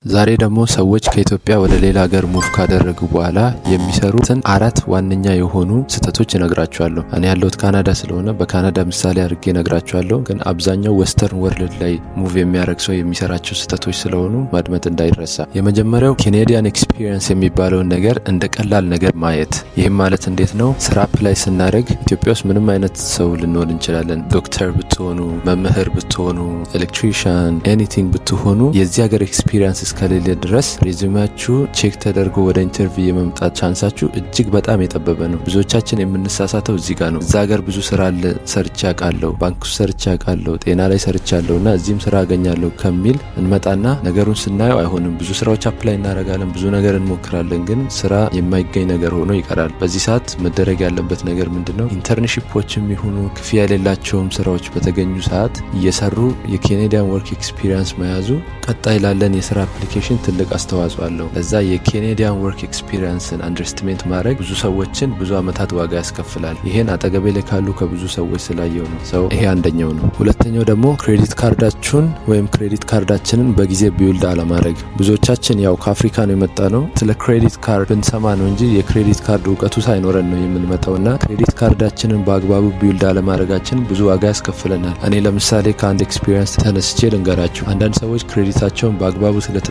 ዛሬ ደግሞ ሰዎች ከኢትዮጵያ ወደ ሌላ ሀገር ሙቭ ካደረጉ በኋላ የሚሰሩትን አራት ዋነኛ የሆኑ ስህተቶች እነግራችኋለሁ። እኔ ያለሁት ካናዳ ስለሆነ በካናዳ ምሳሌ አድርጌ እነግራችኋለሁ። ግን አብዛኛው ዌስተርን ወርልድ ላይ ሙቭ የሚያደርግ ሰው የሚሰራቸው ስህተቶች ስለሆኑ ማድመጥ እንዳይረሳ። የመጀመሪያው ኬኔዲያን ኤክስፒሪየንስ የሚባለውን ነገር እንደ ቀላል ነገር ማየት። ይህም ማለት እንዴት ነው? ስራ አፕላይ ስናደርግ ኢትዮጵያ ውስጥ ምንም አይነት ሰው ልንሆን እንችላለን። ዶክተር ብትሆኑ፣ መምህር ብትሆኑ፣ ኤሌክትሪሻን፣ ኤኒቲንግ ብትሆኑ የዚህ ሀገር ኤክስፒሪየንስ እስከሌለ ድረስ ሬዚዩሜያችሁ ቼክ ተደርጎ ወደ ኢንተርቪው የመምጣት ቻንሳችሁ እጅግ በጣም የጠበበ ነው። ብዙዎቻችን የምንሳሳተው እዚህ ጋር ነው። እዛ ሀገር ብዙ ስራ አለ፣ ሰርቼ አውቃለሁ፣ ባንክ ውስጥ ሰርቼ አውቃለሁ፣ ጤና ላይ ሰርቼ አለሁ እና እዚህም ስራ አገኛለሁ ከሚል እንመጣና ነገሩን ስናየው አይሆንም። ብዙ ስራዎች አፕላይ እናደርጋለን፣ ብዙ ነገር እንሞክራለን፣ ግን ስራ የማይገኝ ነገር ሆኖ ይቀራል። በዚህ ሰዓት መደረግ ያለበት ነገር ምንድነው? ኢንተርንሺፖችም ይሁኑ ክፍያ የሌላቸውም ስራዎች በተገኙ ሰዓት እየሰሩ የኬኔዲያን ወርክ ኤክስፒሪየንስ መያዙ ቀጣይ ላለን የስራ አፕሊኬሽን ትልቅ አስተዋጽኦ አለው። ለዛ የኬኔዲያን ወርክ ኤክስፒሪየንስን አንደርስቲሜት ማድረግ ብዙ ሰዎችን ብዙ አመታት ዋጋ ያስከፍላል። ይሄን አጠገቤ ላይ ካሉ ከብዙ ሰዎች ስላየው ነው። ሰው ይሄ አንደኛው ነው። ሁለተኛው ደግሞ ክሬዲት ካርዳችሁን ወይም ክሬዲት ካርዳችንን በጊዜ ቢውልድ አለማድረግ። ብዙዎቻችን ያው ከአፍሪካ ነው የመጣ ነው። ስለ ክሬዲት ካርድ ብንሰማ ነው እንጂ የክሬዲት ካርድ እውቀቱ ሳይኖረን ነው የምንመጣውና ክሬዲት ካርዳችንን በአግባቡ ቢውልድ አለማድረጋችን ብዙ ዋጋ ያስከፍለናል። እኔ ለምሳሌ ከአንድ ኤክስፒሪየንስ ተነስቼ ልንገራችሁ። አንዳንድ ሰዎች ክሬዲታቸውን በአግባቡ ስለተጠቀሙ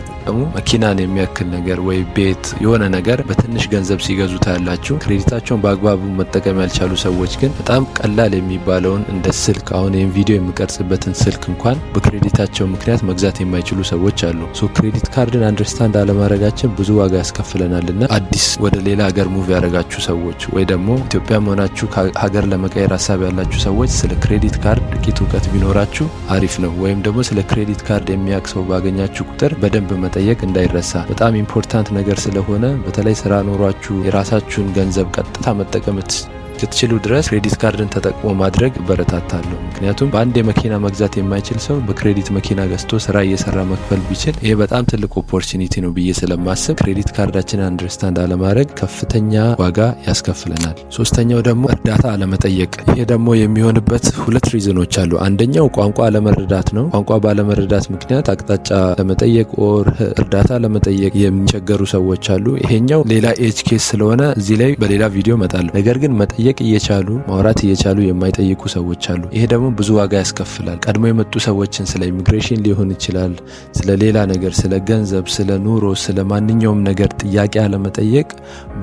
መኪናን የሚያክል ነገር ወይ ቤት የሆነ ነገር በትንሽ ገንዘብ ሲገዙ ታያላችሁ። ክሬዲታቸውን በአግባቡ መጠቀም ያልቻሉ ሰዎች ግን በጣም ቀላል የሚባለውን እንደ ስልክ፣ አሁን ይህን ቪዲዮ የሚቀርጽበትን ስልክ እንኳን በክሬዲታቸው ምክንያት መግዛት የማይችሉ ሰዎች አሉ። ሶ ክሬዲት ካርድን አንደርስታንድ አለማድረጋችን ብዙ ዋጋ ያስከፍለናልና አዲስ ወደ ሌላ ሀገር ሙቭ ያደረጋችሁ ሰዎች ወይ ደግሞ ኢትዮጵያ መሆናችሁ ሀገር ለመቀየር ሀሳብ ያላችሁ ሰዎች ስለ ክሬዲት ካርድ ጥቂት እውቀት ቢኖራችሁ አሪፍ ነው። ወይም ደግሞ ስለ ክሬዲት ካርድ የሚያውቅ ሰው ባገኛችሁ ቁጥር በደንብ መጠየቅ እንዳይረሳ። በጣም ኢምፖርታንት ነገር ስለሆነ በተለይ ስራ ኖሯችሁ የራሳችሁን ገንዘብ ቀጥታ መጠቀም እስክትችሉ ድረስ ክሬዲት ካርድን ተጠቅሞ ማድረግ በረታታለሁ። ምክንያቱም በአንድ የመኪና መግዛት የማይችል ሰው በክሬዲት መኪና ገዝቶ ስራ እየሰራ መክፈል ቢችል ይሄ በጣም ትልቅ ኦፖርቹኒቲ ነው ብዬ ስለማስብ ክሬዲት ካርዳችንን አንደርስታንድ አለማድረግ ከፍተኛ ዋጋ ያስከፍለናል። ሶስተኛው ደግሞ እርዳታ አለመጠየቅ። ይሄ ደግሞ የሚሆንበት ሁለት ሪዝኖች አሉ። አንደኛው ቋንቋ አለመረዳት ነው። ቋንቋ ባለመረዳት ምክንያት አቅጣጫ ለመጠየቅ ኦር እርዳታ ለመጠየቅ የሚቸገሩ ሰዎች አሉ። ይሄኛው ሌላ ኤጅ ኬስ ስለሆነ እዚህ ላይ በሌላ ቪዲዮ እመጣለሁ። ነገር ግን መጠየቅ እየቻሉ ማውራት እየቻሉ የማይጠይቁ ሰዎች አሉ። ይሄ ደግሞ ብዙ ዋጋ ያስከፍላል። ቀድሞ የመጡ ሰዎችን ስለ ኢሚግሬሽን ሊሆን ይችላል፣ ስለ ሌላ ነገር፣ ስለ ገንዘብ፣ ስለ ኑሮ፣ ስለ ማንኛውም ነገር ጥያቄ አለመጠየቅ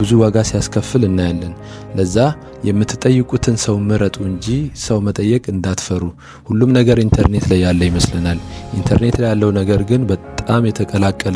ብዙ ዋጋ ሲያስከፍል እናያለን። ለዛ የምትጠይቁትን ሰው ምረጡ እንጂ ሰው መጠየቅ እንዳትፈሩ። ሁሉም ነገር ኢንተርኔት ላይ ያለ ይመስለናል። ኢንተርኔት ላይ ያለው ነገር ግን በጣም የተቀላቀለ